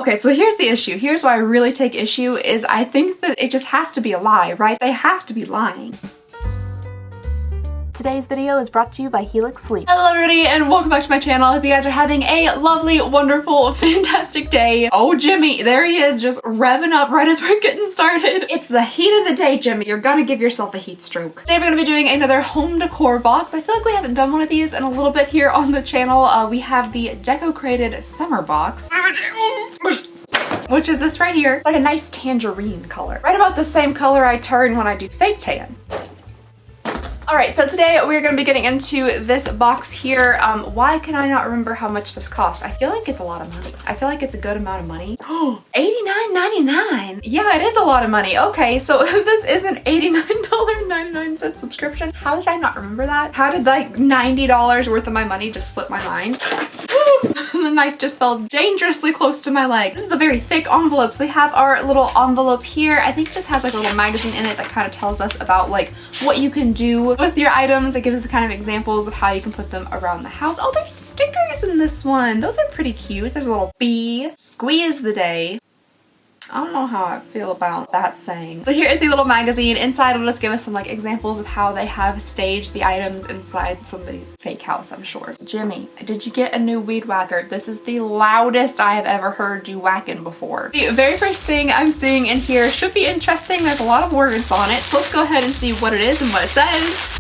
Okay, so here's the issue. Here's why I really take issue is I think that it just has to be a lie, right? They have to be lying. Today's video is brought to you by Helix Sleep. Hello everybody and welcome back to my channel. I hope you guys are having a lovely, wonderful, fantastic day. Oh, Jimmy, there he is, just revving up right as we're getting started. It's the heat of the day, Jimmy. You're gonna give yourself a heat stroke. Today we're gonna be doing another home decor box. I feel like we haven't done one of these in a little bit here on the channel. We have the Decocrated summer box, which is this right here. It's like a nice tangerine color. Right about the same color I turn when I do fake tan. Alright, so today we're going to be getting into this box here. Why can I not remember how much this cost? I feel like it's a lot of money. I feel like it's a good amount of money. Oh, $89.99. Yeah, it is a lot of money. Okay, so this is an $89.99 subscription. How did I not remember that? How did like $90 worth of my money just slip my mind? The knife just fell dangerously close to my leg. This is a very thick envelope. So we have our little envelope here. I think it just has like a little magazine in it that kind of tells us about like what you can do with your items. It gives us kind of examples of how you can put them around the house. Oh, there's stickers in this one. Those are pretty cute. There's a little bee. Squeeze the day. I don't know how I feel about that saying. So here is the little magazine. Inside it'll just give us some like examples of how they have staged the items inside somebody's fake house, I'm sure. Jimmy, did you get a new weed whacker? This is the loudest I have ever heard you whacking before. The very first thing I'm seeing in here should be interesting. There's a lot of words on it. So let's go ahead and see what it is and what it says.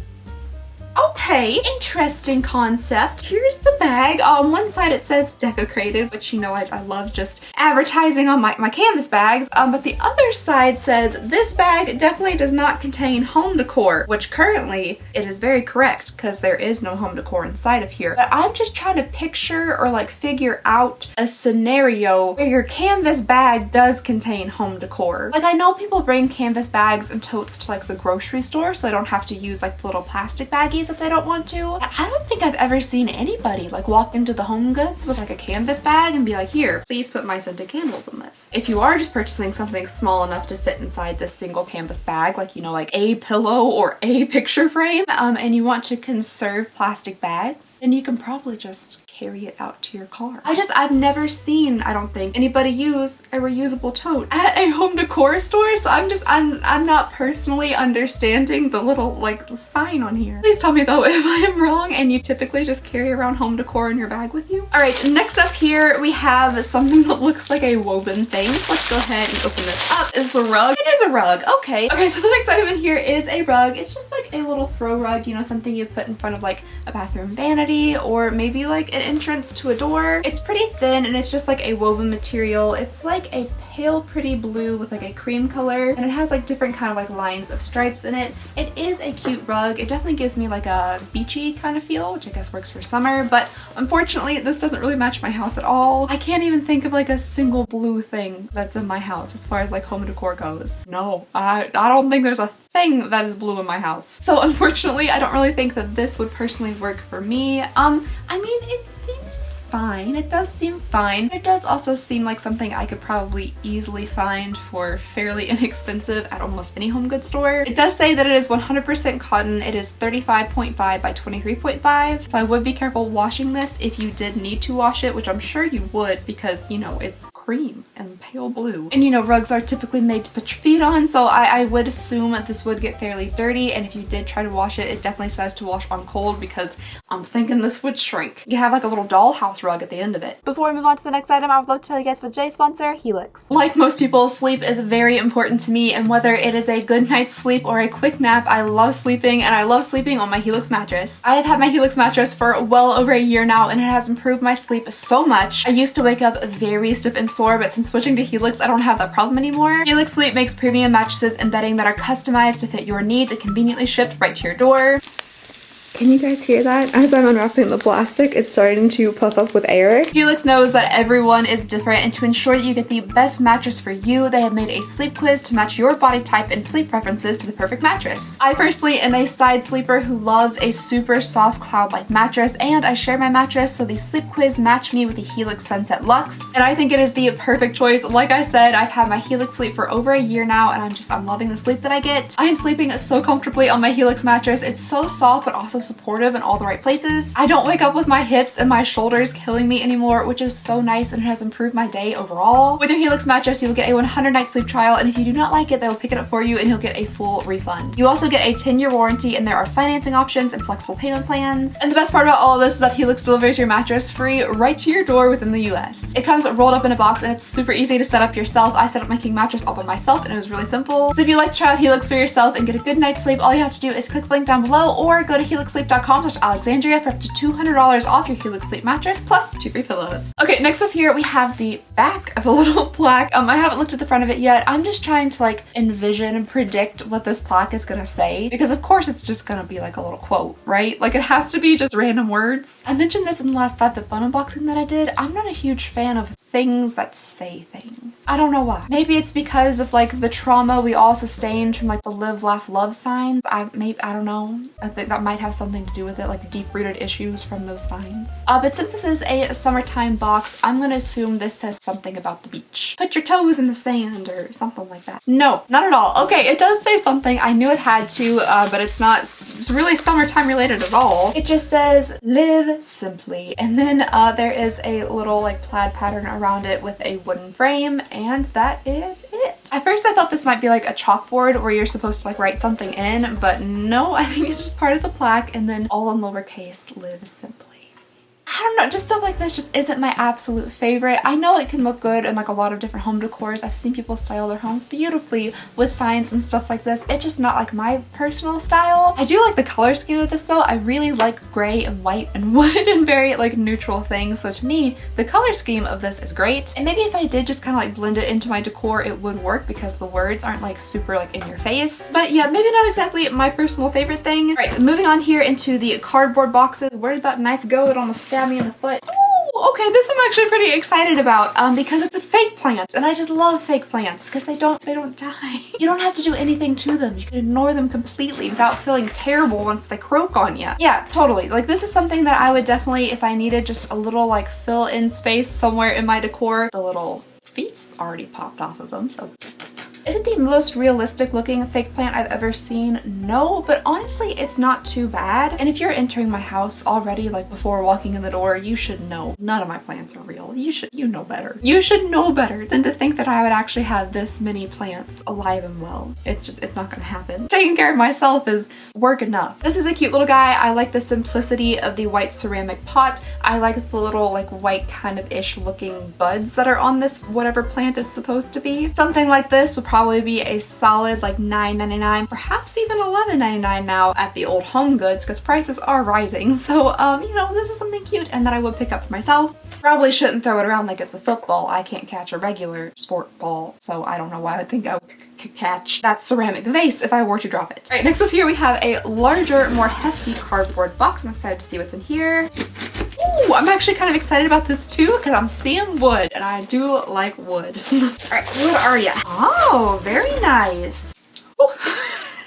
Okay, interesting concept. Here's the bag. On one side it says Decocrated, which you know I love just advertising on my canvas bags. But the other side says this bag definitely does not contain home decor, which currently it is very correct because there is no home decor inside of here. But I'm just trying to picture or like figure out a scenario where your canvas bag does contain home decor. Like I know people bring canvas bags and totes to like the grocery store so they don't have to use like the little plastic baggies if they don't want to. I don't think I've ever seen anybody like walk into the Home Goods with like a canvas bag and be like, here, please put my scented candles in this. If you are just purchasing something small enough to fit inside this single canvas bag, like, you know, like a pillow or a picture frame, and you want to conserve plastic bags, then you can probably just carry it out to your car. I've never seen, I don't think, anybody use a reusable tote at a home decor store, so I'm not personally understanding the little like sign on here. Please tell me though if I am wrong and you typically just carry around home decor in your bag with you. Alright, next up here we have something that looks like a woven thing. Let's go ahead and open this up. It's a rug. It is a rug. Okay, so the next item in here is a rug. It's just like a little throw rug, you know, something you put in front of like a bathroom vanity or maybe like an entrance to a door. It's pretty thin and it's just like a woven material. It's like a pale pretty blue with like a cream color and it has like different kind of like lines of stripes in it. It is a cute rug. It definitely gives me like a beachy kind of feel, which I guess works for summer, but unfortunately this doesn't really match my house at all. I can't even think of like a single blue thing that's in my house as far as like home decor goes. No, I don't think there's a thing that is blue in my house. So unfortunately I don't really think that this would personally work for me. I mean, it seems fine. It does seem fine. It does also seem like something I could probably easily find for fairly inexpensive at almost any home goods store. It does say that it is 100% cotton. It is 35.5 by 23.5. So I would be careful washing this if you did need to wash it, which I'm sure you would because, you know, it's cream and pale blue. And you know, rugs are typically made to put your feet on, so I would assume that this would get fairly dirty, and if you did try to wash it, it definitely says to wash on cold because I'm thinking this would shrink. You have like a little dollhouse rug at the end of it. Before we move on to the next item, I would love to tell you guys about today's sponsor, Helix. Like most people, sleep is very important to me, and whether it is a good night's sleep or a quick nap, I love sleeping, and I love sleeping on my Helix mattress. I have had my Helix mattress for well over a year now, and it has improved my sleep so much. I used to wake up very stiff and sore, but since switching to Helix, I don't have that problem anymore. Helix Sleep makes premium mattresses and bedding that are customized to fit your needs and conveniently shipped right to your door. Can you guys hear that? As I'm unwrapping the plastic, it's starting to puff up with air. Helix knows that everyone is different, and to ensure that you get the best mattress for you, they have made a sleep quiz to match your body type and sleep preferences to the perfect mattress. I personally am a side sleeper who loves a super soft cloud-like mattress, and I share my mattress, so the sleep quiz matched me with the Helix Sunset Luxe, and I think it is the perfect choice. Like I said, I've had my Helix Sleep for over a year now, and I'm loving the sleep that I get. I am sleeping so comfortably on my Helix mattress. It's so soft, but also supportive in all the right places. I don't wake up with my hips and my shoulders killing me anymore, which is so nice and it has improved my day overall. With your Helix mattress, you will get a 100-night sleep trial, and if you do not like it, they will pick it up for you and you'll get a full refund. You also get a 10-year warranty, and there are financing options and flexible payment plans. And the best part about all of this is that Helix delivers your mattress free right to your door within the US. It comes rolled up in a box and it's super easy to set up yourself. I set up my king mattress all by myself and it was really simple. So if you'd like to try out Helix for yourself and get a good night's sleep, all you have to do is click the link down below or go to helixsleep.com/Alexandria for up to $200 off your Helix Sleep mattress plus 2 free pillows. Okay, next up here we have the back of a little plaque. I haven't looked at the front of it yet. I'm just trying to like envision and predict what this plaque is gonna say, because of course it's just gonna be like a little quote, right? Like it has to be just random words. I mentioned this in the last Five the Fun unboxing that I did. I'm not a huge fan of things that say things. I don't know why. Maybe it's because of like the trauma we all sustained from like the live, laugh, love signs. I don't know. I think that might have something to do with it, like deep-rooted issues from those signs. But since this is a summertime box, I'm gonna assume this says something about the beach. Put your toes in the sand or something like that. No, not at all. Okay, it does say something. I knew it had to, but it's not really summertime related at all. It just says live simply, and then there is a little like plaid pattern around it with a wooden frame, and that is it. At first I thought this might be like a chalkboard where you're supposed to like write something in, but no, I think it's just part of the plaque, and then all in lowercase, live simply. I don't know, just stuff like this just isn't my absolute favorite. I know it can look good in like a lot of different home decors. I've seen people style their homes beautifully with signs and stuff like this. It's just not like my personal style. I do like the color scheme of this though. I really like gray and white and wood and very like neutral things. So to me, the color scheme of this is great. And maybe if I did just kind of like blend it into my decor, it would work because the words aren't like super like in your face. But yeah, maybe not exactly my personal favorite thing. All right, moving on here into the cardboard boxes. Where did that knife go? It almost stabbed me in the foot. Ooh, okay, this I'm actually pretty excited about because it's a fake plant, and I just love fake plants because they don't die. You don't have to do anything to them. You can ignore them completely without feeling terrible once they croak on you. Yeah, totally. Like this is something that I would definitely, if I needed just a little like fill in space somewhere in my decor. The little feet's already popped off of them, so. Is it the most realistic looking fake plant I've ever seen? No, but honestly, it's not too bad. And if you're entering my house already, like before walking in the door, you should know none of my plants are real. You know better. You should know better than to think that I would actually have this many plants alive and well. It's not gonna happen. Taking care of myself is work enough. This is a cute little guy. I like the simplicity of the white ceramic pot. I like the little like white kind of ish looking buds that are on this whatever plant it's supposed to be. Something like this would probably be a solid like $9.99, perhaps even $11.99 now at the old Home Goods because prices are rising. So you know, this is something cute and that I would pick up for myself. Probably shouldn't throw it around like it's a football. I can't catch a regular sport ball, so I don't know why I would think I would catch that ceramic vase if I were to drop it. All right, next up here we have a larger, more hefty cardboard box. I'm excited to see what's in here. Ooh, I'm actually kind of excited about this too because I'm seeing wood and I do like wood. All right, what are ya? Oh, very nice. Ooh.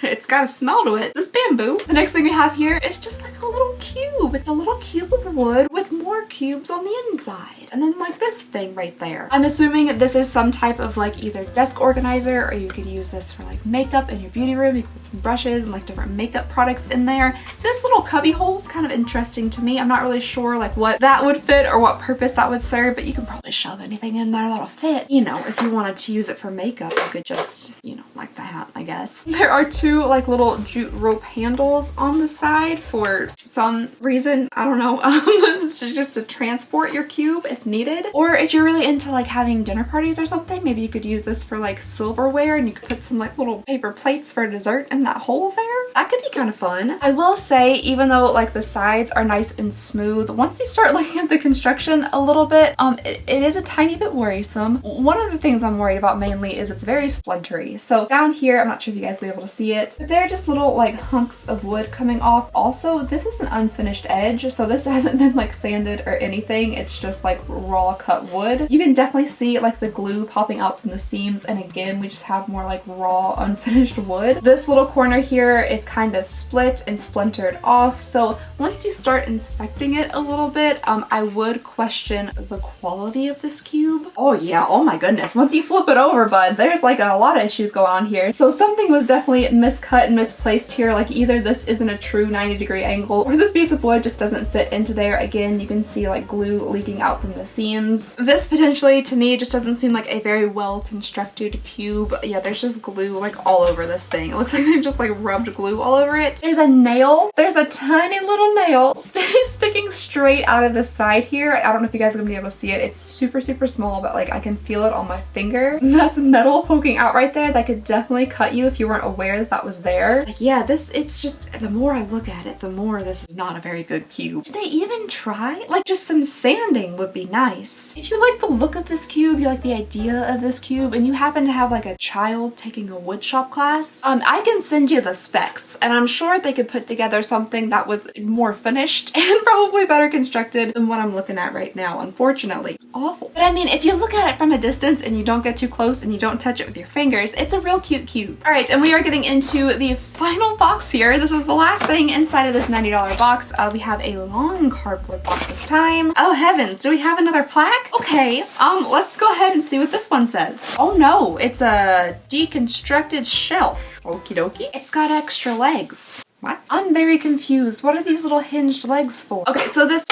It's got a smell to it. This bamboo. The next thing we have here is just like a little cube. It's a little cube of wood with more cubes on the inside. And then like this thing right there. I'm assuming this is some type of like either desk organizer, or you could use this for like makeup in your beauty room. You could put some brushes and like different makeup products in there. This little cubby hole is kind of interesting to me. I'm not really sure like what that would fit or what purpose that would serve, but you can probably shove anything in there that'll fit. You know, if you wanted to use it for makeup, you could just, you know, like that, I guess. There are two like little jute rope handles on the side for some reason. I don't know. It's just to transport your cube if needed. Or if you're really into like having dinner parties or something, maybe you could use this for like silverware and you could put some like little paper plates for dessert in that hole there. That could be kind of fun. I will say, even though like the sides are nice and smooth, once you start looking at the construction a little bit, it is a tiny bit worrisome. One of the things I'm worried about mainly is it's very splintery. So down here, I'm not sure if you guys will be able to see it, but they're just little like hunks of wood coming off. Also, this is an unfinished edge, so this hasn't been like sanded or anything. It's just like raw cut wood. You can definitely see like the glue popping out from the seams, and again, we just have more like raw unfinished wood. This little corner here is is kind of split and splintered off. So once you start inspecting it a little bit, I would question the quality of this cube. Oh yeah, oh my goodness. Once you flip it over, bud, there's like a lot of issues going on here. So something was definitely miscut and misplaced here. Like either this isn't a true 90-degree angle or this piece of wood just doesn't fit into there. Again, you can see like glue leaking out from the seams. This potentially to me just doesn't seem like a very well constructed cube. Yeah, there's just glue like all over this thing. It looks like they've just like rubbed glue all over it. There's a nail. There's a tiny little nail sticking straight out of the side here. I don't know if you guys are gonna be able to see it. It's super, super small, but like I can feel it on my finger. That's metal poking out right there. That could definitely cut you if you weren't aware that that was there. Like, yeah, it's just, the more I look at it, the more this is not a very good cube. Did they even try? Like just some sanding would be nice. If you like the look of this cube, you like the idea of this cube, and you happen to have like a child taking a woodshop class, I can send you the specs, and I'm sure they could put together something that was more finished and probably better constructed than what I'm looking at right now, unfortunately. Awful. But I mean, if you look at it from a distance and you don't get too close and you don't touch it with your fingers, it's a real cute cube. All right, and we are getting into the final box here. This is the last thing inside of this $90 box. We have a long cardboard box this time. Oh heavens, do we have another plaque? Okay, let's go ahead and see what this one says. Oh no, it's a deconstructed shelf. Okie dokie. It's got extra legs. What? I'm very confused. What are these little hinged legs for? Okay, so this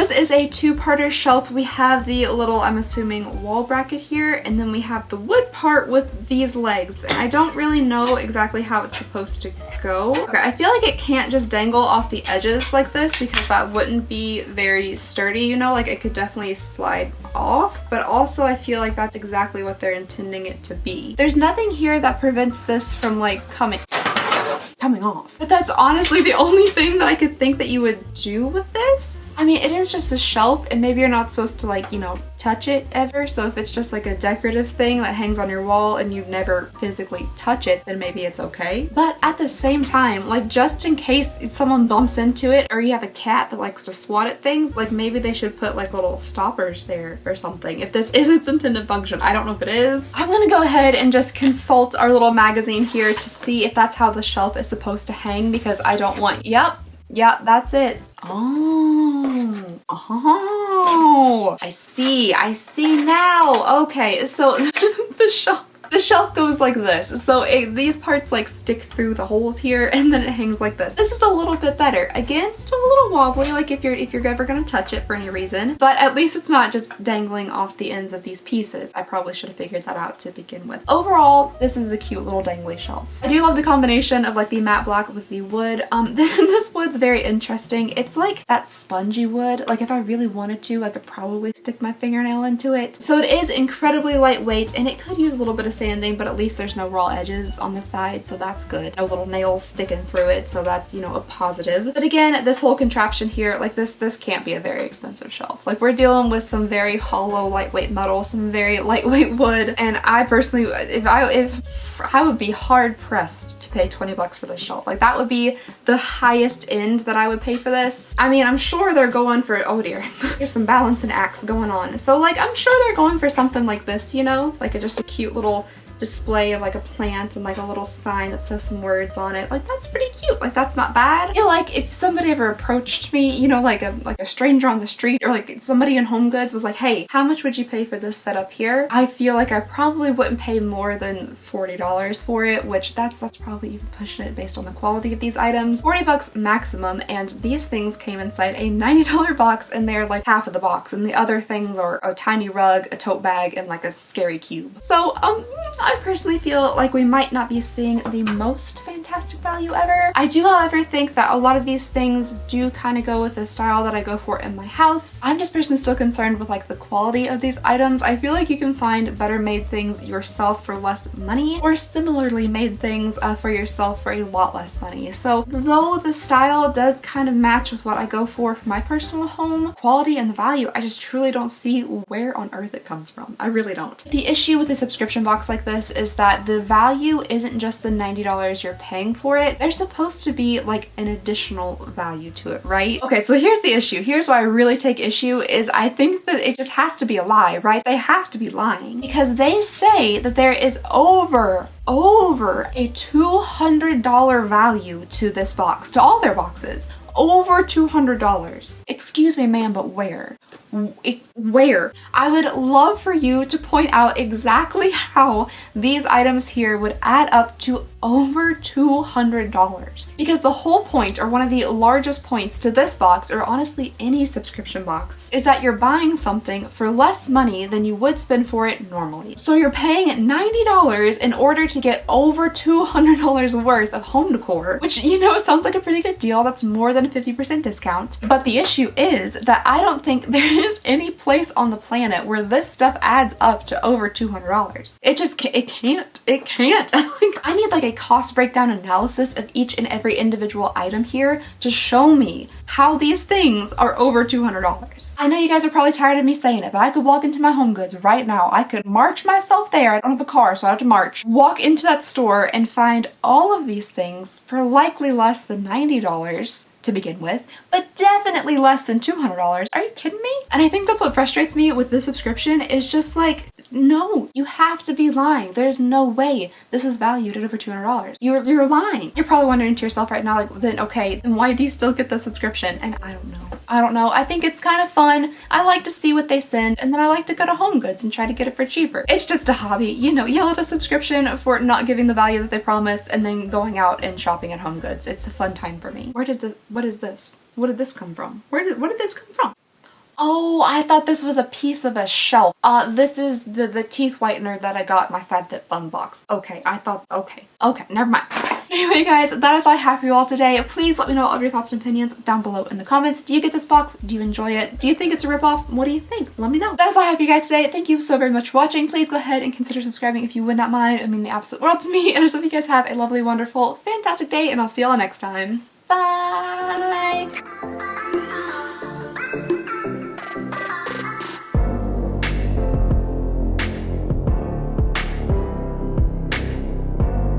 is a two-parter shelf. We have the little, I'm assuming, wall bracket here, and then we have the wood part with these legs. And I don't really know exactly how it's supposed to go. Okay, I feel like it can't just dangle off the edges like this because that wouldn't be very sturdy, you know? Like it could definitely slide off, but also I feel like that's exactly what they're intending it to be. There's nothing here that prevents this from like coming off. But that's honestly the only thing that I could think that you would do with this. I mean, it is just a shelf and maybe you're not supposed to like, you know, touch it ever. So if it's just like a decorative thing that hangs on your wall and you never physically touch it, then maybe it's okay. But at the same time, like just in case someone bumps into it or you have a cat that likes to swat at things, like maybe they should put like little stoppers there or something. If this is its intended function, I don't know if it is. I'm gonna go ahead and just consult our little magazine here to see if that's how the shelf is supposed to hang because I don't want, yep, that's it. Oh, I see now. Okay, so the shelf goes like this. So these parts like stick through the holes here and then it hangs like this. This is a little bit better. Again, still a little wobbly, like if you're ever gonna touch it for any reason, but at least it's not just dangling off the ends of these pieces. I probably should have figured that out to begin with. Overall, this is a cute little dangly shelf. I do love the combination of like the matte black with the wood. This wood's very interesting. It's like that spongy wood. Like if I really wanted to, I could probably stick my fingernail into it. So it is incredibly lightweight and it could use a little bit of sanding, but at least there's no raw edges on the side, so that's good. No little nails sticking through it, so that's, you know, a positive. But again, this whole contraption here, like this can't be a very expensive shelf. Like we're dealing with some very hollow, lightweight metal, some very lightweight wood, and I personally, if I would be hard pressed to pay 20 bucks for this shelf. Like that would be the highest end that I would pay for this. I mean, I'm sure they're going for, oh dear, there's some balancing acts going on. So like, I'm sure they're going for something like this, you know, like just a cute little display of like a plant and like a little sign that says some words on it. Like that's pretty cute. Like that's not bad. I feel like if somebody ever approached me, you know, like a stranger on the street or like somebody in Home Goods was like, hey, how much would you pay for this setup here? I feel like I probably wouldn't pay more than $40 for it, which that's probably even pushing it based on the quality of these items. 40 bucks maximum, and these things came inside a $90 box and they're like half of the box, and the other things are a tiny rug, a tote bag, and like a scary cube. So I personally feel like we might not be seeing the most fantastic value ever. I do, however, think that a lot of these things do kind of go with the style that I go for in my house. I'm just personally still concerned with like the quality of these items. I feel like you can find better made things yourself for less money, or similarly made things for yourself for a lot less money. So though the style does kind of match with what I go for my personal home, quality and the value, I just truly don't see where on earth it comes from. I really don't. The issue with a subscription box like this this is that the value isn't just the $90 you're paying for it. There's supposed to be like an additional value to it, right? Okay, so here's the issue. Here's why I really take issue is I think that it just has to be a lie, right? They have to be lying because they say that there is over a $200 value to this box, to all their boxes. Over $200. Excuse me, ma'am, but where? Where? I would love for you to point out exactly how these items here would add up to over $200. Because the whole point, or one of the largest points to this box, or honestly any subscription box, is that you're buying something for less money than you would spend for it normally. So you're paying $90 in order to get over $200 worth of home decor, which, you know, sounds like a pretty good deal. That's more than a 50% discount. But the issue is that I don't think there is any place on the planet where this stuff adds up to over $200. It just can't. It can't. Like, I need like a cost breakdown analysis of each and every individual item here to show me how these things are over $200. I know you guys are probably tired of me saying it, but I could walk into my Home Goods right now. I could march myself there. I don't have a car, so I have to march. Walk into that store and find all of these things for likely less than $90 to begin with, but definitely less than $200. Are you kidding me? And I think that's what frustrates me with this subscription is just like, no, you have to be lying. There's no way this is valued at over $200. You're lying. You're probably wondering to yourself right now, like, then okay, then why do you still get the subscription? And I don't know. I don't know. I think it's kind of fun. I like to see what they send, and then I like to go to Home Goods and try to get it for cheaper. It's just a hobby, you know, yell at a subscription for not giving the value that they promise and then going out and shopping at Home Goods. It's a fun time for me. What is this? What did this come from? What did this come from? Oh, I thought this was a piece of a shelf. This is the teeth whitener that I got in my FabFitFun box. Okay, okay, never mind. Anyway, guys, that is all I have for you all today. Please let me know all of your thoughts and opinions down below in the comments. Do you get this box? Do you enjoy it? Do you think it's a ripoff? What do you think? Let me know. That is all I have for you guys today. Thank you so very much for watching. Please go ahead and consider subscribing if you would not mind. It means the absolute world to me. And I just hope you guys have a lovely, wonderful, fantastic day, and I'll see y'all next time. Bye!